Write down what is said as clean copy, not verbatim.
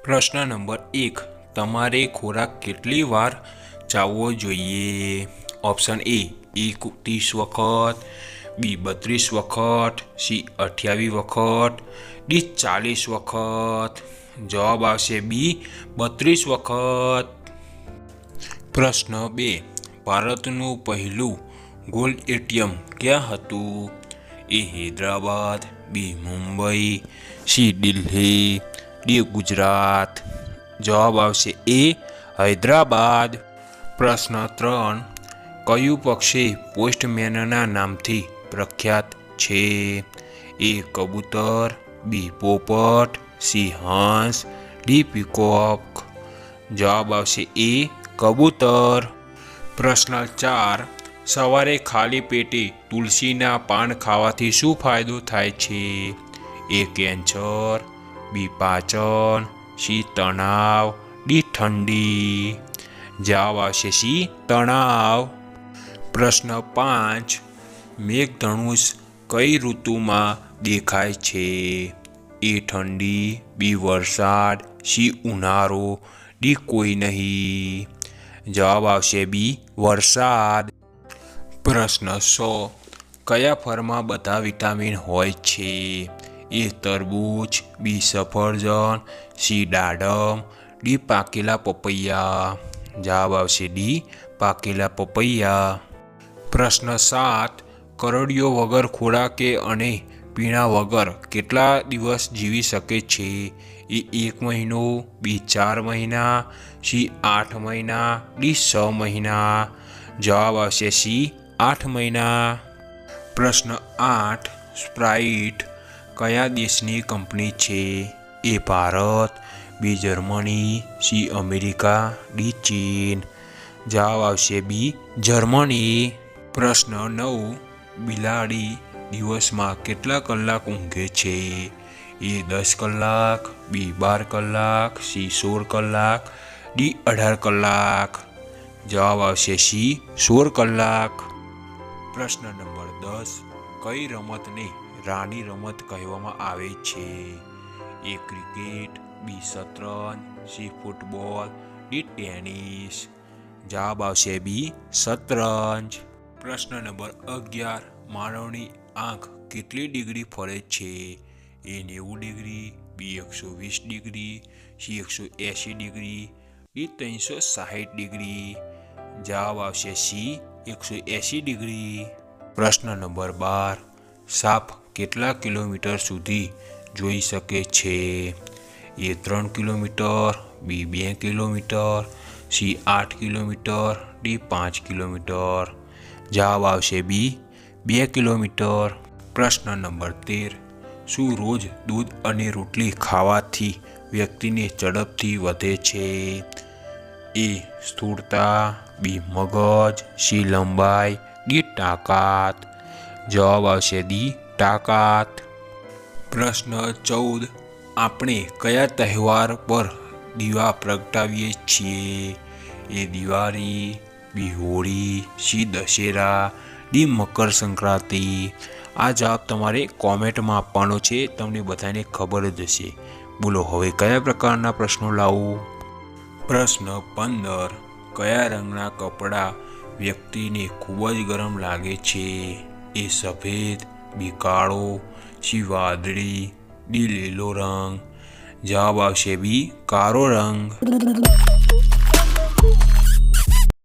પ્રશ્ન નંબર 1 તમારે ખોરાક કેટલી વાર ચાવવો જોઈએ? ઓપ્શન એ 30 વખત, બી 32 વખત, સી 28 વખત, ડી 40 વખત. જવાબ આવશે બી 32 વખત. પ્રશ્ન 2 ભારતનું પહેલું ગોલ્ડ એટીએમ ક્યાં હતું? એ હૈદરાબાદ, બી મુંબઈ, સી દિલ્હી, ડી ગુજરાત. જવાબ આવશે એ હૈદરાબાદ. પ્રશ્ન 3 કયું પક્ષી પોસ્ટમેનના નામથી પ્રખ્યાત છે? એ કબૂતર, બી પોપટ, સી હંસ, ડી પીકોક. જવાબ આવશે એ કબૂતર. પ્રશ્ન 4 સવારે ખાલી પેટે તુલસીના પાન ખાવાથી શું ફાયદો થાય છે? એ કેન્સર, બી પાચન, સી તણાવ, ડી ઠંડી. જવાબ આવશે સી તણાવ. પ્રશ્ન 5 મેઘધનુષ કઈ ઋતુમાં દેખાય છે? એ ઠંડી, બી વરસાદ, સી ઉનાળો, ડી કોઈ નહીં. જવાબ આવશે બી વરસાદ. પ્રશ્ન 6 કયા ફળમાં બધા વિટામિન હોય છે? એ તરબૂચ, બી સફરજન, સી દાડમ, ડી પાકેલા પપૈયા. જવાબ આવશે ડી પાકેલા પપૈયા. પ્રશ્ન 7 કરોડિયો વગર ખોરાકે અને પીણા વગર કેટલા દિવસ જીવી શકે છે? એ 1 મહિનો, બી 4 મહિના, સી 8 મહિના, ડી 6 મહિના. જવાબ આવશે સી 8 મહિના. પ્રશ્ન 8 સ્પ્રાઇટ કયા દેશની કંપની છે? A Bharat, B Germany, C America, D ચીન. જવાબ આવશે બી જર્મની. પ્રશ્ન 9 બિલાડી દિવસમાં કેટલા કલાક ઊંઘે છે? એ 10 કલાક, બી 12 કલાક, સી 16 કલાક, ડી 18 કલાક. જવાબ આવશે સી 16 કલાક. પ્રશ્ન નંબર 10 કઈ રમતને રાણી રમત કહેવામાં આવે છે? એ ક્રિકેટ, બી શતરંજ, સી ફૂટબોલ, ડી ટેનિસ. જવાબ આવશે બી શતરંજ. પ્રશ્ન નંબર 11 માનવની આંખ કેટલી ડિગ્રી ફરે છે? એ 90 ડિગ્રી, બી 120 degree, C 180 degree, D 360 degree. જવાબ આવશે સી 180 ડિગ્રી. પ્રશ્ન નંબર 12 સાપ કેટલા કિલોમીટર સુધી જોઈ શકે છે? એ 3 કિલોમીટર, બી 2 kilometre, C 8 kilometre, D 5 kilometre. જવાબ આવશે બી 2 કિલોમીટર. પ્રશ્ન નંબર 13 શું રોજ દૂધ અને રોટલી ખાવાથી વ્યક્તિને ઝડપથી વધે છે? એ સ્થૂળતા, બી મગજ, સી લંબાઈ, ડી તાકાત. જવાબ આવશે ડી તાકાત. પ્રશ્ન 14 આપણે કયા તહેવાર પર દીવા પ્રગટાવીએ છીએ? એ દિવાળી, બી હોળી, સી દશેરા, ડી મકર સંક્રાંતિ. આ જવાબ તમારે કોમેન્ટમાં આપવાનો છે, તમને બધાને ખબર જ હશે. બોલો હવે કયા પ્રકારના પ્રશ્નો લાવું? પ્રશ્ન 15 કયા રંગના કપડાં વ્યક્તિને ખૂબ જ ગરમ લાગે છે? એ સફેદ, બી કાળો, સી વાદળી, ડી લીલો રંગ. જવાબ આવશે બી કાળો રંગ.